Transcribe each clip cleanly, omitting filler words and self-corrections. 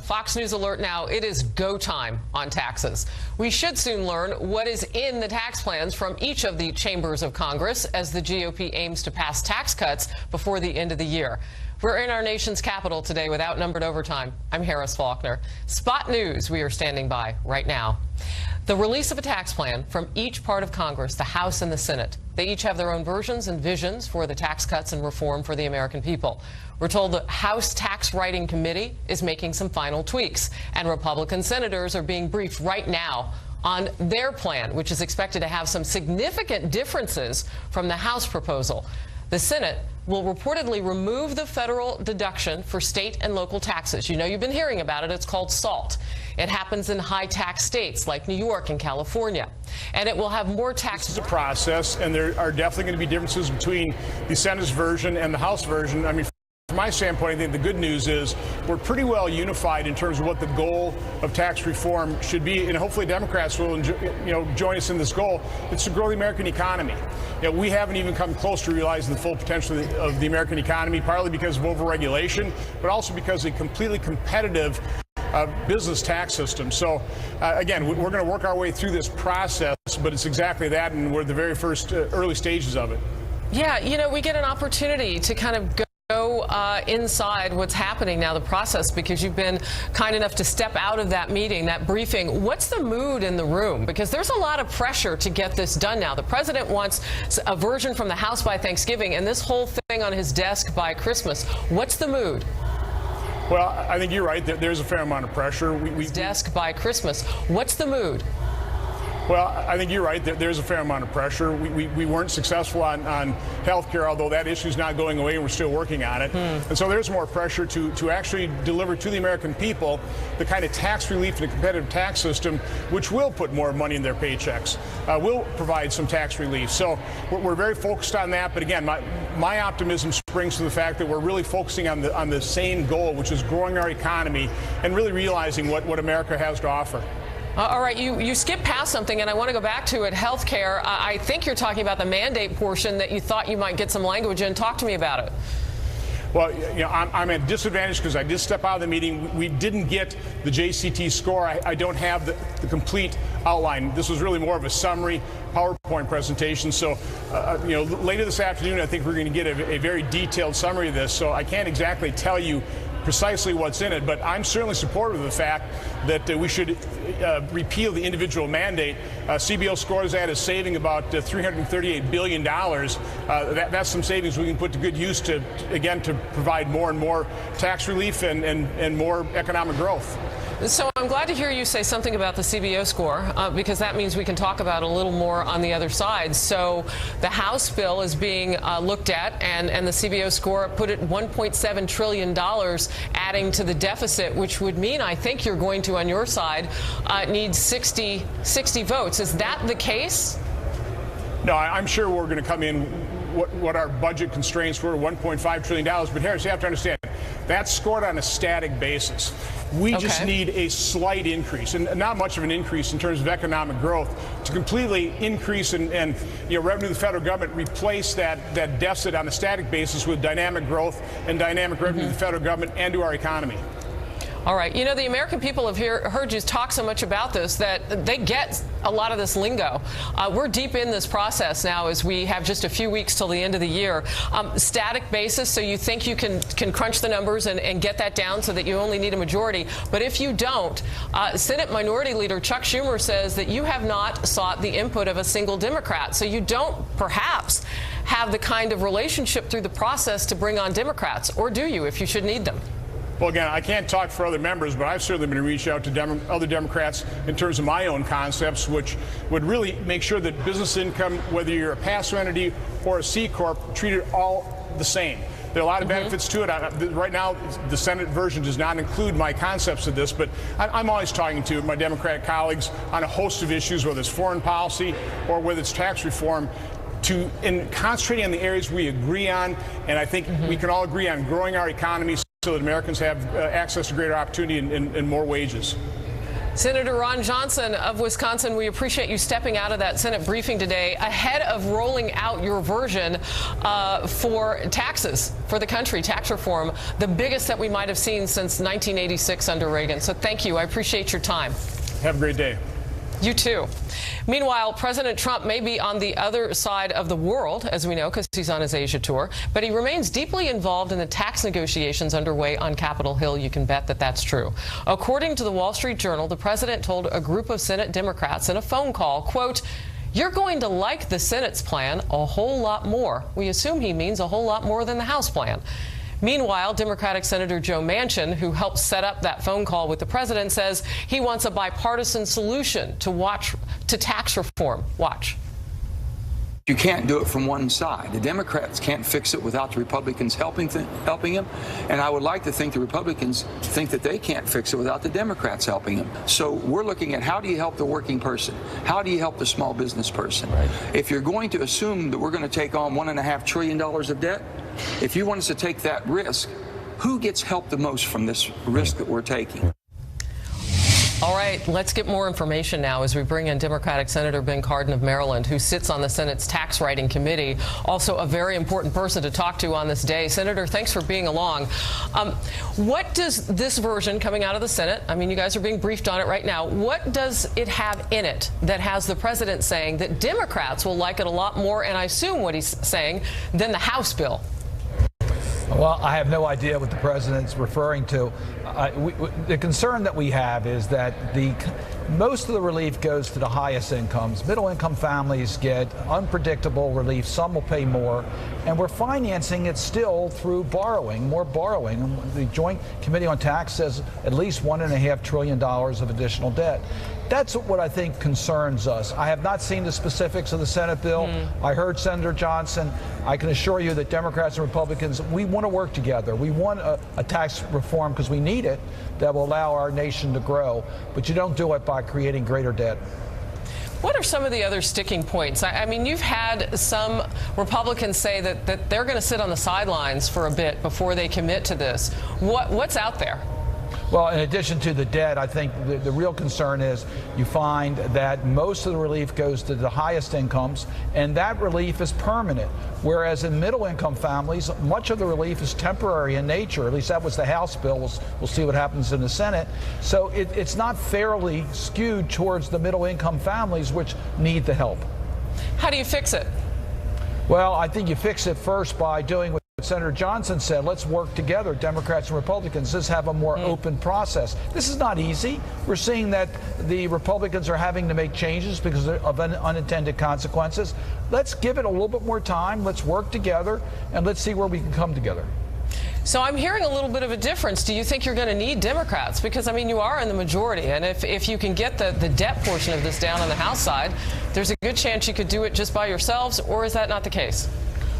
Fox News alert now. It is go time on taxes. We should soon learn what is in the tax plans from each of the chambers of Congress as the GOP aims to pass tax cuts before the end of the year. We're in our nation's capital today with Outnumbered Overtime. I'm Faulkner. Spot News, we are standing by right now. The release of a tax plan from each part of Congress, the House and the Senate. They each have their own versions and visions for the tax cuts and reform for the American people. We're told the House Tax Writing Committee is making some final tweaks, and Republican senators are being briefed right now on their plan, which is expected to have some significant differences from the House proposal. The Senate will reportedly remove the federal deduction for state and local taxes. You know, you've been hearing about it. It's called SALT. It happens in high-tax states like New York and California. And it will have more tax. This is a process, and there are definitely going to be differences between the Senate's version and the House version. I mean, from my standpoint, I think the good news is we're pretty well unified in terms of what the goal of tax reform should be, and hopefully Democrats will join us in this goal. It's to grow the American economy. We haven't even come close to realizing the full potential of the American economy, partly because of overregulation, but also because of a completely competitive business tax system. So, again, we're going to work our way through this process, but it's exactly that, and we're at the very first early stages of it. Yeah, you know, we get an opportunity to kind of go inside what's happening now, the process, because you've been kind enough to step out of that meeting, that briefing. What's the mood in the room? Because there's a lot of pressure to get this done now. The president wants a version from the House by Thanksgiving and this whole thing on his desk by Christmas. What's the mood? Well, I think you're right. There's a fair amount of pressure. His desk by Christmas. What's the mood? Well, I think you're right. There's a fair amount of pressure. We weren't successful on health care, although that issue is not going away and we're still working on it. And so there's more pressure to actually deliver to the American people the kind of tax relief and a competitive tax system which will put more money in their paychecks, will provide some tax relief. So we're very focused on that. But again, my optimism springs from the fact that we're really focusing on the same goal, which is growing our economy and really realizing what America has to offer. All right, you skipped past something, and I want to go back to it, health care. I think you're talking about the mandate portion that you thought you might get some language in. Talk to me about it. Well, I'm at a disadvantage because I did step out of the meeting. We didn't get the JCT score. I don't have the complete outline. This was really more of a summary PowerPoint presentation. So, later this afternoon, I think we're going to get a very detailed summary of this. So I can't exactly tell you precisely what's in it, but I'm certainly supportive of the fact that we should repeal the individual mandate. CBO scores that as saving about $338 billion. That's some savings we can put to good use to provide more and more tax relief and more economic growth. So I'm glad to hear you say something about the CBO score, because that means we can talk about a little more on the other side. So the House bill is being looked at, and the CBO score put it $1.7 trillion, adding to the deficit, which would mean, I think you're going to, on your side, need 60 votes. Is that the case? No, I'm sure we're going to come in what our budget constraints were, $1.5 trillion. But Harris, you have to understand, that's scored on a static basis. We just need a slight increase, and not much of an increase in terms of economic growth, to completely increase and revenue of the federal government, replace that deficit on a static basis with dynamic growth and dynamic revenue to the federal government and to our economy. All right. You know, the American people have heard you talk so much about this that they get a lot of this lingo. We're deep in this process now as we have just a few weeks till the end of the year. Static basis, so you think you can crunch the numbers and get that down so that you only need a majority. But if you don't, Senate Minority Leader Chuck Schumer says that you have not sought the input of a single Democrat. So you don't perhaps have the kind of relationship through the process to bring on Democrats, or do you, if you should need them? Well, again, I can't talk for other members, but I've certainly been to reach out to other Democrats in terms of my own concepts, which would really make sure that business income, whether you're a pass-through entity or a C Corp, treated all the same. There are a lot of benefits to it. Right now, the Senate version does not include my concepts of this, but I'm always talking to my Democratic colleagues on a host of issues, whether it's foreign policy or whether it's tax reform, in concentrating on the areas we agree on. And I think we can all agree on growing our economy so that Americans have access to greater opportunity and more wages. Senator Ron Johnson of Wisconsin, we appreciate you stepping out of that Senate briefing today ahead of rolling out your version for taxes for the country, tax reform, the biggest that we might have seen since 1986 under Reagan. So thank you. I appreciate your time. Have a great day. You too. Meanwhile, President Trump may be on the other side of the world, as we know, because he's on his Asia tour, but he remains deeply involved in the tax negotiations underway on Capitol Hill. You can bet that that's true. According to the Wall Street Journal, the president told a group of Senate Democrats in a phone call, quote, "You're going to like the Senate's plan a whole lot more." We assume he means a whole lot more than the House plan. Meanwhile, Democratic Senator Joe Manchin, who helped set up that phone call with the president, says he wants a bipartisan solution to tax reform. Watch. You can't do it from one side. The Democrats can't fix it without the Republicans helping them. And I would like to think the Republicans think that they can't fix it without the Democrats helping them. So we're looking at how do you help the working person? How do you help the small business person? Right. If you're going to assume that we're going to take on $1.5 trillion of debt, if you want us to take that risk, who gets helped the most from this risk that we're taking? All right, let's get more information now as we bring in Democratic Senator Ben Cardin of Maryland, who sits on the Senate's Tax Writing Committee, also a very important person to talk to on this day. Senator, thanks for being along. What does this version coming out of the Senate, I mean, you guys are being briefed on it right now, what does it have in it that has the president saying that Democrats will like it a lot more, and I assume what he's saying, than the House bill? Well, I have no idea what the president's referring to. The concern that we have is that most of the relief goes to the highest incomes. Middle-income families get unpredictable relief. Some will pay more. And we're financing it still through borrowing, more borrowing. The Joint Committee on Tax says at least $1.5 trillion of additional debt. That's what I think concerns us. I have not seen the specifics of the Senate bill. I heard Senator Johnson. I can assure you that Democrats and Republicans, we want to work together. We want a tax reform because we need it that will allow our nation to grow. But you don't do it by creating greater debt. What are some of the other sticking points? I mean, you've had some Republicans say that they're going to sit on the sidelines for a bit before they commit to this. What's out there? Well, in addition to the debt, I think the real concern is you find that most of the relief goes to the highest incomes, and that relief is permanent. Whereas in middle-income families, much of the relief is temporary in nature. At least that was the House bill. We'll see what happens in the Senate. So it's not fairly skewed towards the middle-income families, which need the help. How do you fix it? Well, I think you fix it first by doing what Senator Johnson said. Let's work together, Democrats and Republicans. Let's have a more open process. This is not easy. We're seeing that the Republicans are having to make changes because of unintended consequences. Let's give it a little bit more time. Let's work together, and let's see where we can come together. So I'm hearing a little bit of a difference. Do you think you're going to need Democrats? Because, I mean, you are in the majority, and if you can get the debt portion of this down on the House side, there's a good chance you could do it just by yourselves, or is that not the case?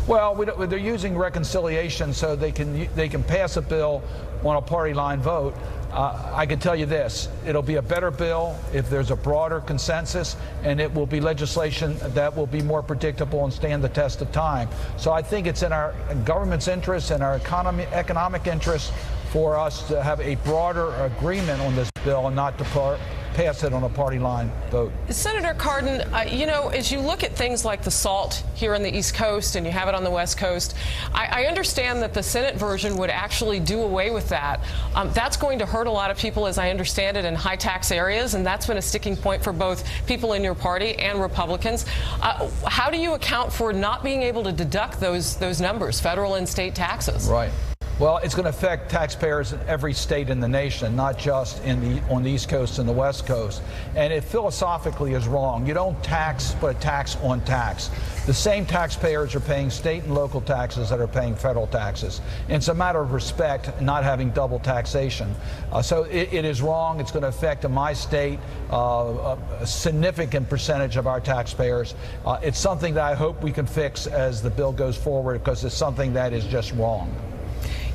Well, they're using reconciliation so they can pass a bill on a party line vote. I can tell you this, it'll be a better bill if there's a broader consensus, and it will be legislation that will be more predictable and stand the test of time. So I think it's in our government's interest and our economic interest for us to have a broader agreement on this bill and not to pass it on a party line vote. Senator Cardin, you know, as you look at things like the SALT here on the East Coast and you have it on the West Coast, I understand that the Senate version would actually do away with that. That's going to hurt a lot of people, as I understand it, in high tax areas, and that's been a sticking point for both people in your party and Republicans. How do you account for not being able to deduct those numbers, federal and state taxes? Right. Well, it's going to affect taxpayers in every state in the nation, not just on the East Coast and the West Coast. And it philosophically is wrong. You don't tax, but a tax on tax. The same taxpayers are paying state and local taxes that are paying federal taxes. And it's a matter of respect, not having double taxation. So it is wrong. It's going to affect, in my state, a significant percentage of our taxpayers. It's something that I hope we can fix as the bill goes forward, because it's something that is just wrong.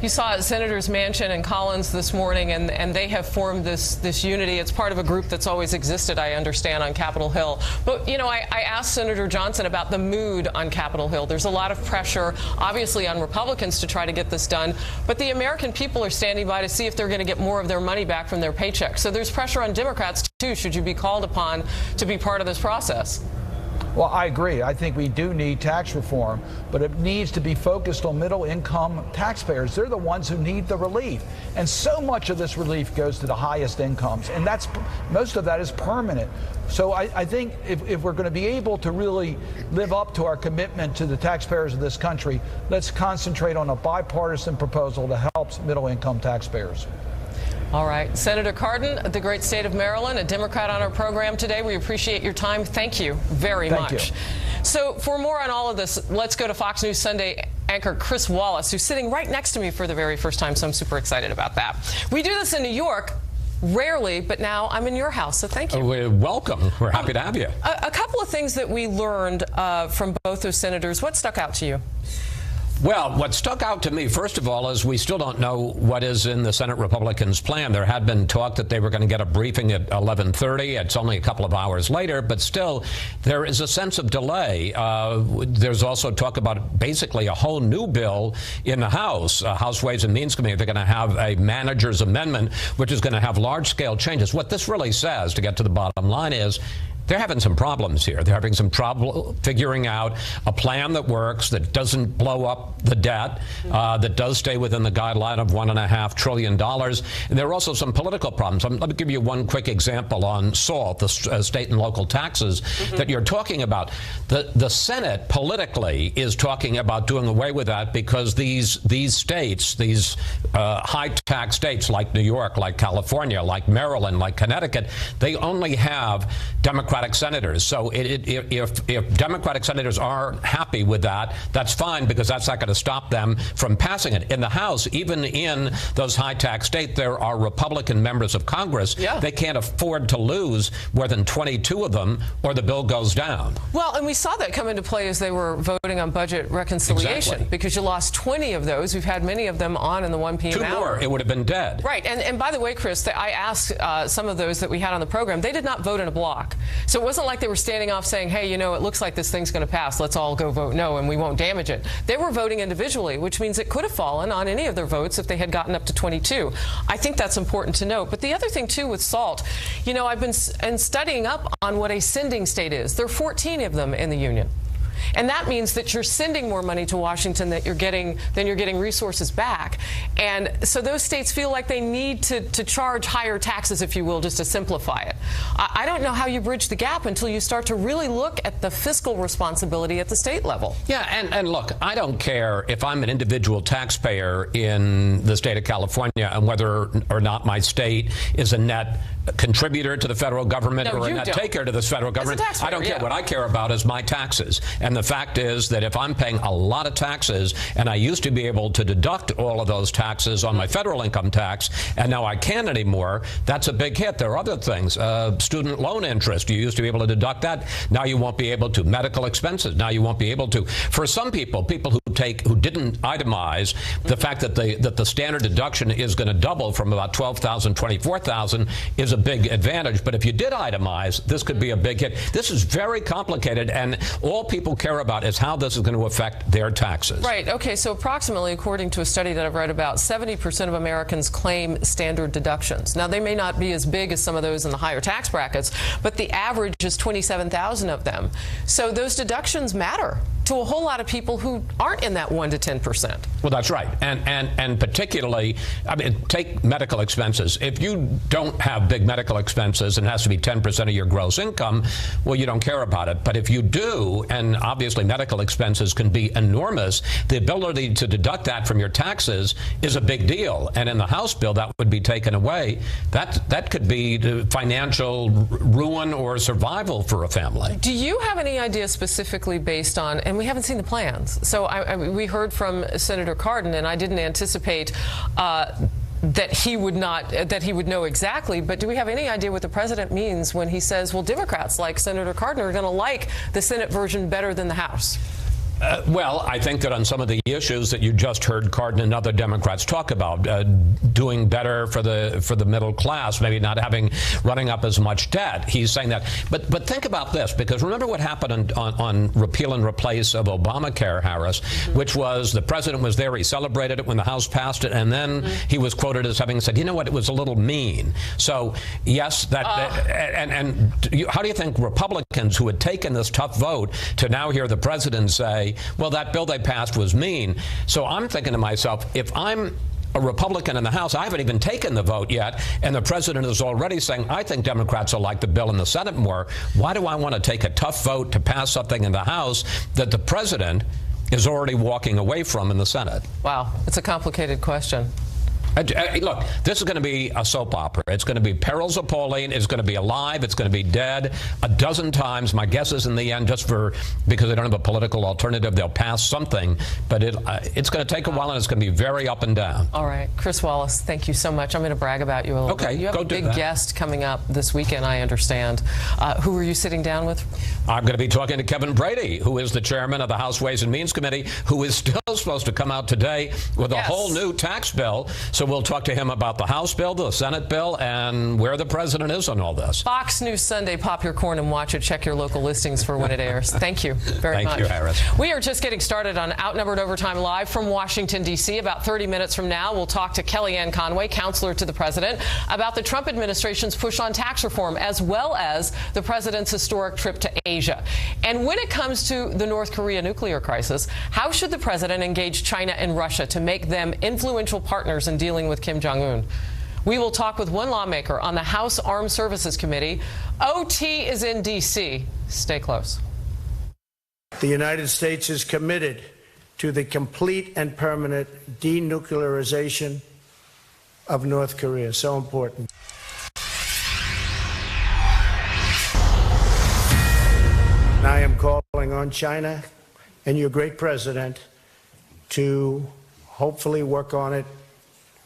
You saw Senators Manchin and Collins this morning, and they have formed this unity. It's part of a group that's always existed, I understand, on Capitol Hill. But, you know, I asked Senator Johnson about the mood on Capitol Hill. There's a lot of pressure, obviously, on Republicans to try to get this done. But the American people are standing by to see if they're going to get more of their money back from their paycheck. So there's pressure on Democrats, too, should you be called upon to be part of this process. Well, I agree. I think we do need tax reform, but it needs to be focused on middle-income taxpayers. They're the ones who need the relief. And so much of this relief goes to the highest incomes, and most of that is permanent. So I think if we're going to be able to really live up to our commitment to the taxpayers of this country, let's concentrate on a bipartisan proposal that helps middle-income taxpayers. All right. Senator Cardin of the great state of Maryland, a Democrat on our program today. We appreciate your time. Thank you very much. So for more on all of this, let's go to Fox News Sunday anchor Chris Wallace, who's sitting right next to me for the very first time, so I'm super excited about that. We do this in New York rarely, but now I'm in your house, so thank you. Welcome. We're happy to have you. A couple of things that we learned from both those senators. What stuck out to you? Well, what stuck out to me, first of all, is we still don't know what is in the Senate Republicans' plan. There had been talk that they were going to get a briefing at 11:30. It's only a couple of hours later, but still, there is a sense of delay. There's also talk about basically a whole new bill in the House, House Ways and Means Committee. They're going to have a manager's amendment, which is going to have large-scale changes. What this really says, to get to the bottom line, is they're having some problems here. They're having some trouble figuring out a plan that works, that doesn't blow up the debt, that does stay within the guideline of $1.5 trillion. And there are also some political problems. Let me give you one quick example on SALT, the state and local taxes that you're talking about. The Senate politically is talking about doing away with that because these states, these high-tax states like New York, like California, like Maryland, like Connecticut, they only have Democratic senators. So if Democratic senators aren't happy with that, that's fine, because that's not going to stop them from passing it. In the House, even in those high-tax states, there are Republican members of Congress. Yeah. They can't afford to lose more than 22 of them, or the bill goes down. Well, and we saw that come into play as they were voting on budget reconciliation, because you lost 20 of those. We've had many of them on in the 1 p.m. hour. 2 more, it would have been dead. Right. And by the way, Chris, I asked some of those that we had on the program, they did not vote in a block. So it wasn't like they were standing off saying, hey, you know, it looks like this thing's going to pass. Let's all go vote no, and we won't damage it. They were voting individually, which means it could have fallen on any of their votes if they had gotten up to 22. I think that's important to note. But the other thing, too, with SALT, you know, I've been studying up on what a sending state is. There are 14 of them in the union. And that means that you're sending more money to Washington than you're getting resources back. And so those states feel like they need to charge higher taxes, if you will, just to simplify it. I don't know how you bridge the gap until you start to really look at the fiscal responsibility at the state level. Yeah, and look, I don't care if I'm an individual taxpayer in the state of California and whether or not my state is a net contributor to the federal government or a net taker to the federal government. I don't care. What I care about is my taxes. And the fact is that if I'm paying a lot of taxes, and I used to be able to deduct all of those taxes on my federal income tax, and now I can't anymore, that's a big hit. There are other things. Student loan interest, you used to be able to deduct that. Now you won't be able to. Medical expenses, now you won't be able to. For some people who didn't itemize, the fact that the standard deduction is going to double from about $12,000 to $24,000 is a big advantage. But if you did itemize, this could be a big hit. This is very complicated, and all people care about is how this is going to affect their taxes. Right. Okay. So approximately, according to a study that I've read about, 70% of Americans claim standard deductions. Now, they may not be as big as some of those in the higher tax brackets, but the average is 27,000 of them. So those deductions matter to a whole lot of people who aren't in that 1 to 10%. Well, that's right. And particularly, I mean, take medical expenses. If you don't have big medical expenses and it has to be 10% of your gross income, well, you don't care about it. But if you do, and obviously medical expenses can be enormous, the ability to deduct that from your taxes is a big deal. And in the House bill, that would be taken away. That could be the financial ruin or survival for a family. Do you have any idea specifically based on, and we haven't seen the plans, so we heard from Senator Cardin, and I didn't anticipate that he would know exactly, but do we have any idea what the president means when he says, well, Democrats like Senator Cardin are going to like the Senate version better than the House? Well, I think that on some of the issues that you just heard Cardin and other Democrats talk about, doing better for the middle class, maybe not running up as much debt, he's saying that. But think about this, because remember what happened on repeal and replace of Obamacare, Harris, which was the president was there, he celebrated it when the House passed it, and then he was quoted as having said, you know what, it was a little mean. So yes, and how do you think Republicans who had taken this tough vote to now hear the president say, well, that bill they passed was mean? So I'm thinking to myself, if I'm a Republican in the House, I haven't even taken the vote yet, and the president is already saying, I think Democrats will like the bill in the Senate more. Why do I want to take a tough vote to pass something in the House that the president is already walking away from in the Senate? Wow, it's a complicated question. Look, this is going to be a soap opera. It's going to be perils of Pauline. It's going to be alive. It's going to be dead a dozen times. My guess is in the end, because they don't have a political alternative, they'll pass something. But it's going to take a while, and it's going to be very up and down. All right. Chris Wallace, thank you so much. I'm going to brag about you a little bit. You have a big guest coming up this weekend, I understand. Who are you sitting down with? I'm going to be talking to Kevin Brady, who is the chairman of the House Ways and Means Committee, who is still supposed to come out today with a whole new tax bill. So we'll talk to him about the House bill, the Senate bill, and where the president is on all this. Fox News Sunday. Pop your corn and watch it. Check your local listings for when it airs. Thank you very much. Thank you, Harris. We are just getting started on Outnumbered Overtime live from Washington, D.C. About 30 minutes from now, we'll talk to Kellyanne Conway, counselor to the president, about the Trump administration's push on tax reform, as well as the president's historic trip to Asia. And when it comes to the North Korea nuclear crisis, how should the president engage China and Russia to make them influential partners in dealing with Kim Jong-un? We will talk with one lawmaker on the House Armed Services Committee. OT is in D.C. Stay close. The United States is committed to the complete and permanent denuclearization of North Korea. So important. I am calling on China and your great president to hopefully work on it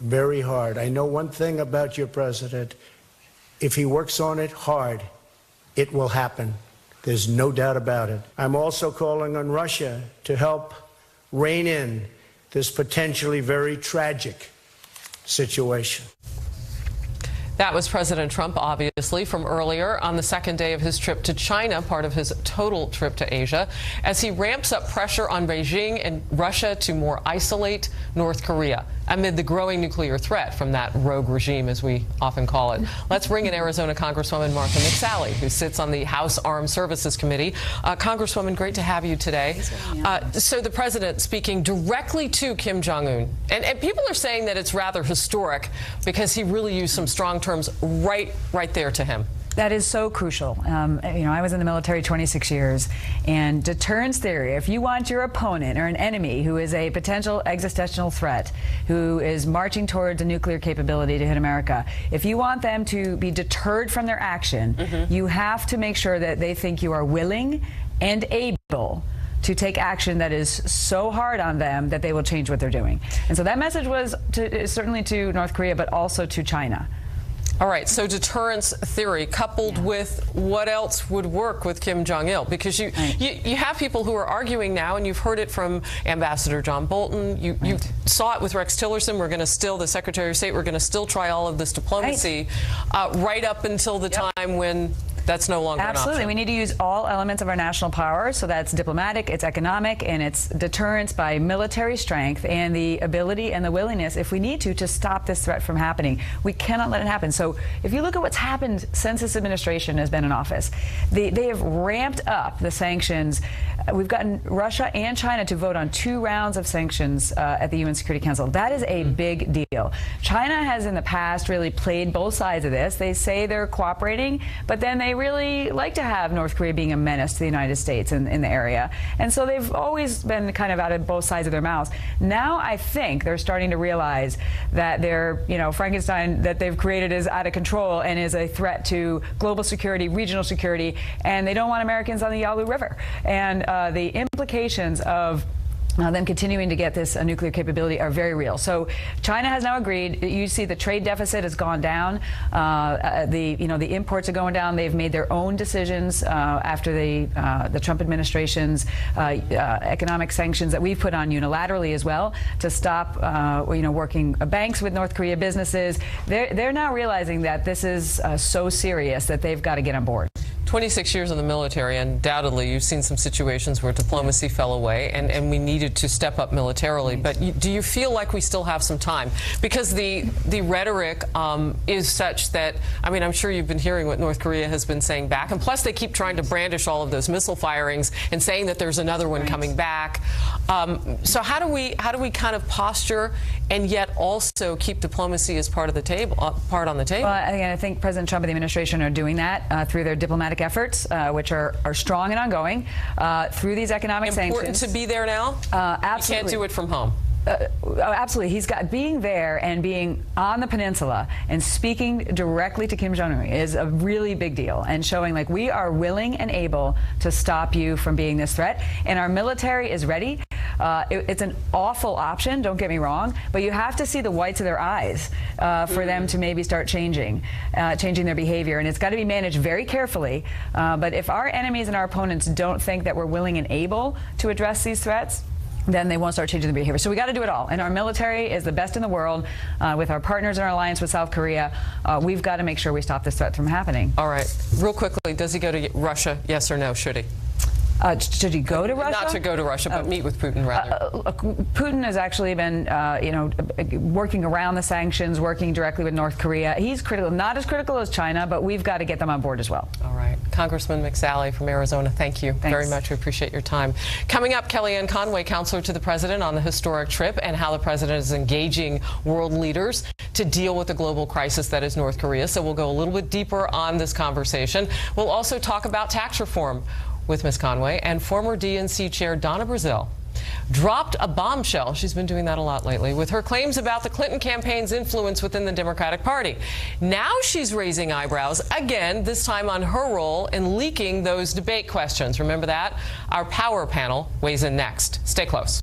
very hard. I know one thing about your president. If he works on it hard, it will happen. There's no doubt about it. I'm also calling on Russia to help rein in this potentially very tragic situation. That was President Trump, obviously, from earlier on the second day of his trip to China, part of his total trip to Asia, as he ramps up pressure on Beijing and Russia to more isolate North Korea amid the growing nuclear threat from that rogue regime, as we often call it. Let's bring in Arizona Congresswoman Martha McSally, who sits on the House Armed Services Committee. Congresswoman, great to have you today. So the president speaking directly to Kim Jong-un, and people are saying that it's rather historic because he really used some strong terms right there to him. That is so crucial. I was in the military 26 years, and deterrence theory, if you want your opponent or an enemy who is a potential existential threat, who is marching towards a nuclear capability to hit America, if you want them to be deterred from their action, you have to make sure that they think you are willing and able to take action that is so hard on them that they will change what they're doing. And so that message was certainly to North Korea, but also to China. All right, so deterrence theory coupled with what else would work with Kim Jong-il? Because you have people who are arguing now, and you've heard it from Ambassador John Bolton. You saw it with Rex Tillerson. We're going to still, the Secretary of State, we're going to still try all of this diplomacy right up until the time when that's no longer an option. We need to use all elements of our national power. So that's diplomatic, it's economic, and it's deterrence by military strength and the ability and the willingness, if we need to stop this threat from happening. We cannot let it happen. So if you look at what's happened since this administration has been in office, they have ramped up the sanctions. We've gotten Russia and China to vote on 2 rounds of sanctions at the UN Security Council. That is a big deal. China has in the past really played both sides of this. They say they're cooperating, but then they really like to have North Korea being a menace to the United States in the area. And so they've always been kind of out of both sides of their mouths. Now I think they're starting to realize that their, Frankenstein that they've created is out of control and is a threat to global security, regional security, and they don't want Americans on the Yalu River. And the implications of them continuing to get this nuclear capability are very real. So China has now agreed. You see the trade deficit has gone down. The imports are going down. They've made their own decisions after the Trump administration's economic sanctions that we've put on unilaterally as well to stop working banks with North Korea businesses. They're now realizing that this is so serious that they've got to get on board. 26 years in the military, undoubtedly you've seen some situations where diplomacy fell away and we needed to step up militarily. But do you feel like we still have some time? Because the rhetoric is such that, I mean, I'm sure you've been hearing what North Korea has been saying back. And plus they keep trying to brandish all of those missile firings and saying that there's another one coming back. So how do we kind of posture and yet also keep diplomacy as part of the table, on the table? Well, I think President Trump and the administration are doing that through their diplomatic efforts, which are strong and ongoing, through these economic sanctions. Important to be there now? Absolutely. You can't do it from home. Absolutely. He's got being there and being on the peninsula and speaking directly to Kim Jong-un is a really big deal, and showing like we are willing and able to stop you from being this threat, and our military is ready. It's an awful option, don't get me wrong, but you have to see the whites of their eyes for them to maybe start changing their behavior, and it's got to be managed very carefully. But if our enemies and our opponents don't think that we're willing and able to address these threats, then they won't start changing their behavior. So we got to do it all. And our military is the best in the world. With our partners in our alliance with South Korea, we've got to make sure we stop this threat from happening. All right. Real quickly, does he go to Russia? Yes or no? Should he? Should he go to Russia? Not to go to Russia, but meet with Putin, rather. Putin has actually been, working around the sanctions, working directly with North Korea. He's critical, not as critical as China, but we've got to get them on board as well. All right. Congressman McSally from Arizona, thank you very much. We appreciate your time. Coming up, Kellyanne Conway, counselor to the president on the historic trip and how the president is engaging world leaders to deal with the global crisis that is North Korea. So we'll go a little bit deeper on this conversation. We'll also talk about tax reform with Ms. Conway, and former DNC chair Donna Brazile dropped a bombshell. She's been doing that a lot lately with her claims about the Clinton campaign's influence within the Democratic Party. Now she's raising eyebrows again, this time on her role in leaking those debate questions. Remember that? Our power panel weighs in next. Stay close.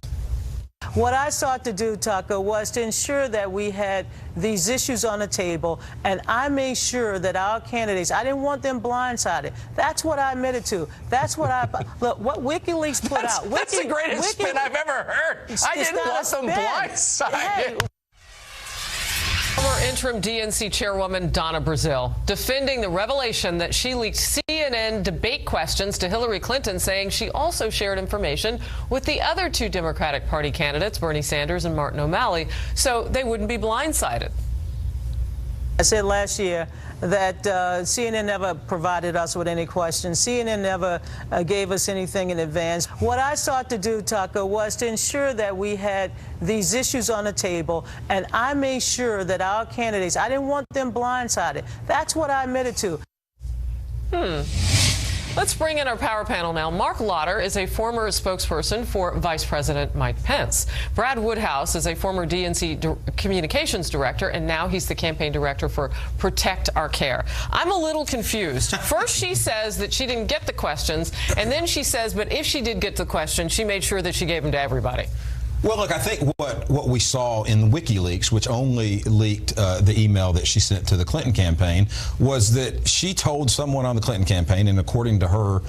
What I sought to do, Tucker, was to ensure that we had these issues on the table, and I made sure that our candidates, I didn't want them blindsided. That's what I admitted to. That's what look, what WikiLeaks put out. That's the greatest spin I've ever heard. I didn't want them blindsided. Hey. Former interim DNC chairwoman Donna Brazile defending the revelation that she leaked CNN debate questions to Hillary Clinton, saying she also shared information with the other two Democratic Party candidates, Bernie Sanders and Martin O'Malley, so they wouldn't be blindsided. I said last year that CNN never provided us with any questions. CNN never gave us anything in advance. What I sought to do, Tucker, was to ensure that we had these issues on the table, and I made sure that our candidates, I didn't want them blindsided. That's what I admitted to. Let's bring in our power panel now. Mark Lauder is a former spokesperson for Vice President Mike Pence. Brad Woodhouse is a former DNC communications director, and now he's the campaign director for Protect Our Care. I'm a little confused. First, she says that she didn't get the questions, and then she says, but if she did get the questions, she made sure that she gave them to everybody. Well, look, I think what we saw in WikiLeaks, which only leaked the email that she sent to the Clinton campaign, was that she told someone on the Clinton campaign, and according to her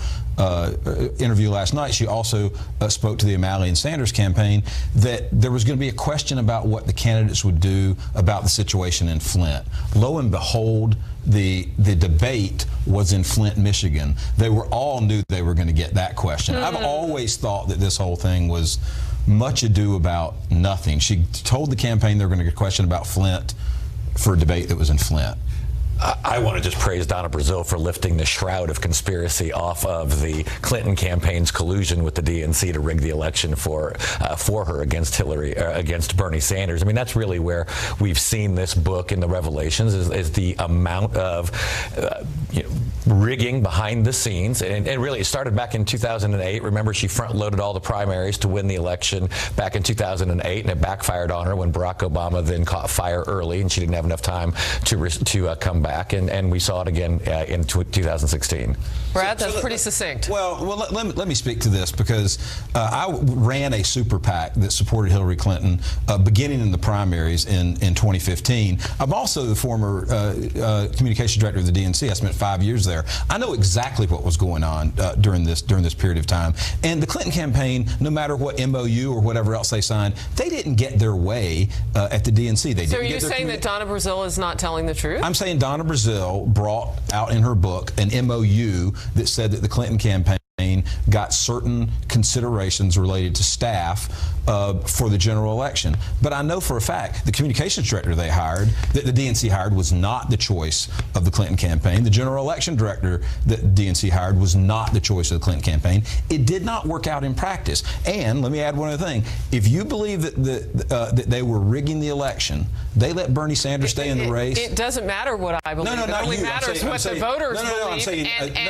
interview last night, she also spoke to the O'Malley and Sanders campaign, that there was going to be a question about what the candidates would do about the situation in Flint. Lo and behold, the debate was in Flint, Michigan. They all knew they were going to get that question. I've always thought that this whole thing was much ado about nothing. She told the campaign they were going to get a question about Flint for a debate that was in Flint. I want to just praise Donna Brazile for lifting the shroud of conspiracy off of the Clinton campaign's collusion with the DNC to rig the election for her against against Bernie Sanders. I mean, that's really where we've seen this book in the revelations is the amount of rigging behind the scenes, and really it started back in 2008. Remember, she front-loaded all the primaries to win the election back in 2008, and it backfired on her when Barack Obama then caught fire early, and she didn't have enough time to come back, and we saw it again in 2016. Brad, that's pretty succinct. Well, let me speak to this, because I ran a super PAC that supported Hillary Clinton beginning in the primaries in 2015. I'm also the former communications director of the DNC. I spent 5 years there. I know exactly what was going on during this period of time. And the Clinton campaign, no matter what MOU or whatever else they signed, they didn't get their way at the DNC. So are you saying that Donna Brazile is not telling the truth? I'm saying Donna Brazile brought out in her book an MOU that said that the Clinton campaign got certain considerations related to staff for the general election. But I know for a fact the communications director they hired, that the DNC hired, was not the choice of the Clinton campaign. The general election director that the DNC hired was not the choice of the Clinton campaign. It did not work out in practice. And let me add one other thing. If you believe that they were rigging the election, they let Bernie Sanders stay in the race. It doesn't matter what I believe. No, it only matters what the voters believe.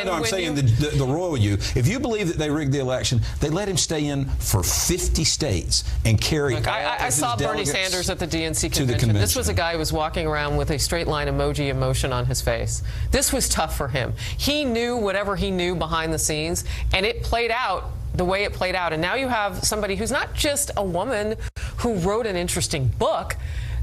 I'm saying the royal you. If you believe that they rigged the election, they let him stay in for 50 states and carry. Look, I saw Bernie Sanders at the DNC convention. This was a guy who was walking around with a straight line emoji emotion on his face. This was tough for him. He knew whatever he knew behind the scenes, and it played out the way it played out. And now you have somebody who's not just a woman who wrote an interesting book.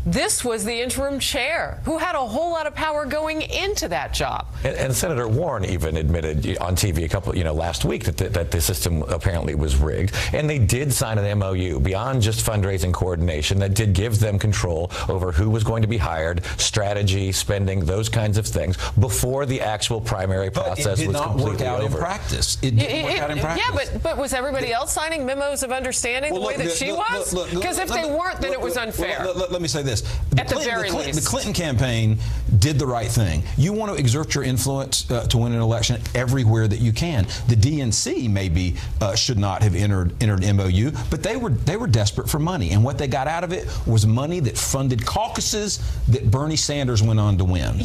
This was the interim chair who had a whole lot of power going into that job. And Senator Warren even admitted on TV last week that the system apparently was rigged. And they did sign an MOU beyond just fundraising coordination that did give them control over who was going to be hired, strategy, spending, those kinds of things before the actual primary process was completely over. It did not work out in practice. It didn't work out in practice. Yeah, but was everybody else signing memos of understanding the way that she was? Because if they weren't, then it was unfair. Let me say this. At the very least. The Clinton campaign did the right thing. You want to exert your influence to win an election everywhere that you can. The DNC maybe should not have entered MOU, but they were desperate for money, and what they got out of it was money that funded caucuses that Bernie Sanders went on to win.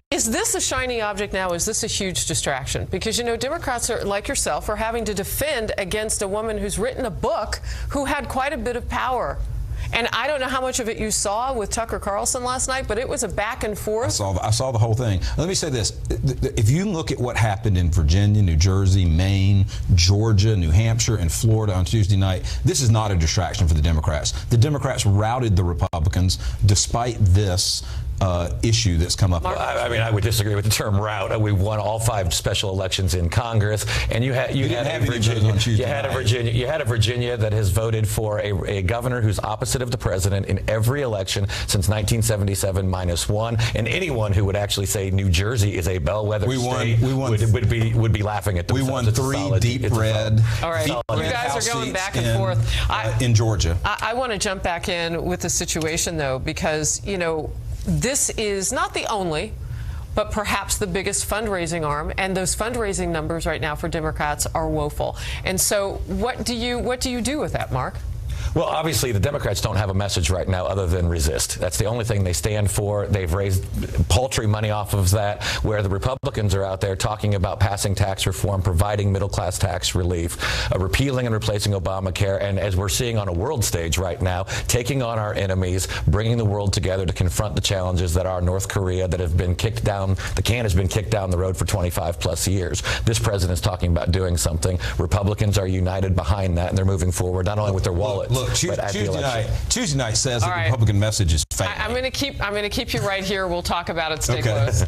Is this a shiny object now? Is this a huge distraction? Because, Democrats are, like yourself, are having to defend against a woman who's written a book who had quite a bit of power. And I don't know how much of it you saw with Tucker Carlson last night, but it was a back and forth. I saw the whole thing. Let me say this. If you look at what happened in Virginia, New Jersey, Maine, Georgia, New Hampshire, and Florida on Tuesday night, this is not a distraction for the Democrats. The Democrats routed the Republicans despite this issue that's come up. I mean, I would disagree with the term rout. We won all 5 special elections in Congress, and you had a Virginia that has voted for a governor who's opposite of the president in every election since 1977 -1, and anyone who would actually say New Jersey is a bellwether state would be laughing at themselves. We won 3 deep red. All right, you guys are going back and forth. In Georgia. I want to jump back in with the situation, though, because, this is not the only, but perhaps the biggest fundraising arm, and those fundraising numbers right now for Democrats are woeful. And so what do you do with that, Mark? Well, obviously, the Democrats don't have a message right now other than resist. That's the only thing they stand for. They've raised paltry money off of that, where the Republicans are out there talking about passing tax reform, providing middle-class tax relief, repealing and replacing Obamacare, and as we're seeing on a world stage right now, taking on our enemies, bringing the world together to confront the challenges that are North Korea that have been kicked down. The can has been kicked down the road for 25-plus years. This president's talking about doing something. Republicans are united behind that, and they're moving forward, not only with their wallets. Look, Tuesday night says that the Republican message is fake. I'm going to keep you right here. We'll talk about it. Stay close.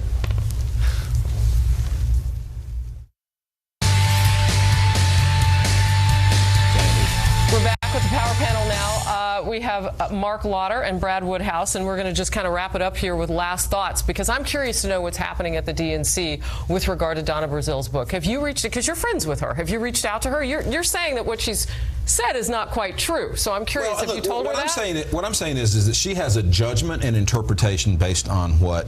We're back with the Power Panel now. We have Mark Lauder and Brad Woodhouse, and we're going to just kind of wrap it up here with last thoughts, because I'm curious to know what's happening at the DNC with regard to Donna Brazile's book. Have you reached, because you're friends with her, have you reached out to her? You're saying that what she's said is not quite true, so I'm curious, have you told her that? What I'm saying is that she has a judgment and interpretation based on what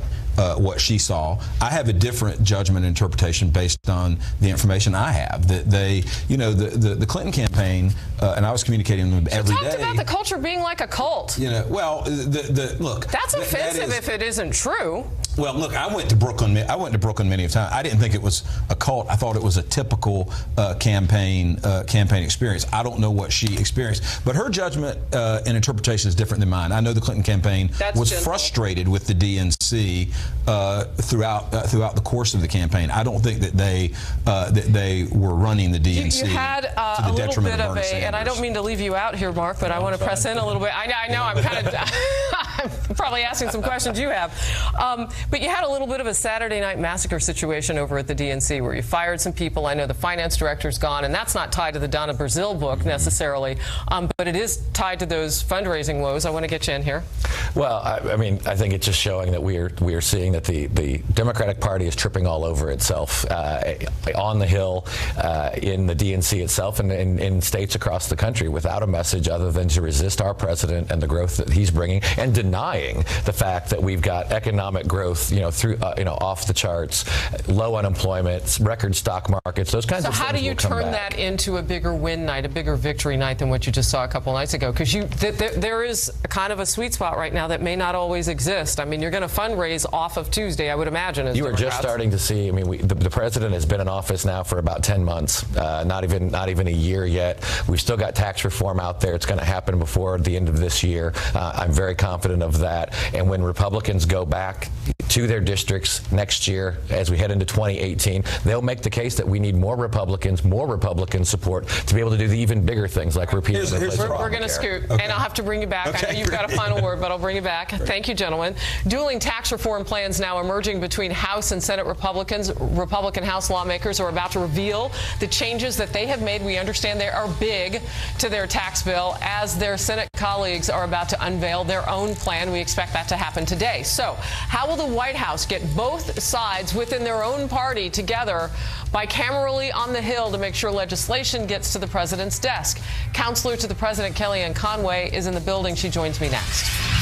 she saw. I have a different judgment and interpretation based on the information I have. That they, the Clinton campaign, and I was communicating with them every day. Talked about the culture being like a cult. Look. That's offensive if it isn't true. Well, look, I went to Brooklyn many times. I didn't think it was a cult. I thought it was a typical campaign experience. I don't know what she experienced, but her judgment and interpretation is different than mine. I know the Clinton campaign was frustrated with the DNC throughout the course of the campaign. I don't think that they were running the DNC you had to the a little detriment bit of Bernie Sanders. And I don't mean to leave you out here, Mark, but I want to press in a little bit. I know I'm kind of I'm probably asking some questions you have. But you had a little bit of a Saturday night massacre situation over at the DNC where you fired some people. I know the finance director's gone, and that's not tied to the Donna Brazile book necessarily, but it is tied to those fundraising woes. I want to get you in here. Well, I mean, I think it's just showing that we are seeing that the Democratic Party is tripping all over itself on the Hill, in the DNC itself, and in states across the country without a message other than to resist our president and the growth that he's bringing, and denying the fact that we've got economic growth, through off the charts, low unemployment, record stock markets, those kinds of things. So how do you turn that into a bigger win night, a bigger victory night than what you just saw a couple nights ago? Because there is kind of a sweet spot right now that may not always exist. I mean, you're going to fundraise off of Tuesday, I would imagine. As you are just starting to see. I mean, the president has been in office now for about 10 months, not even a year yet. We've still got tax reform out there. It's going to happen before the end of this year. I'm very confident of that. And when Republicans go back to their districts next year, as we head into 2018, they'll make the case that we need more Republican support to be able to do the even bigger things like repealing Obamacare. We're going to scoot, and I'll have to bring you back. Okay, I know you've got a final word, but I'll bring you back. Thank you, gentlemen. Dueling tax reform plans now emerging between House and Senate Republicans. Republican House lawmakers are about to reveal the changes that they have made. We understand they are big to their tax bill, as their Senate colleagues are about to unveil their own plan. We expect that to happen today. So how will the White House get both sides within their own party together bicamerally on the Hill to make sure legislation gets to the president's desk? Counselor to the president, Kellyanne Conway, is in the building. She joins me next.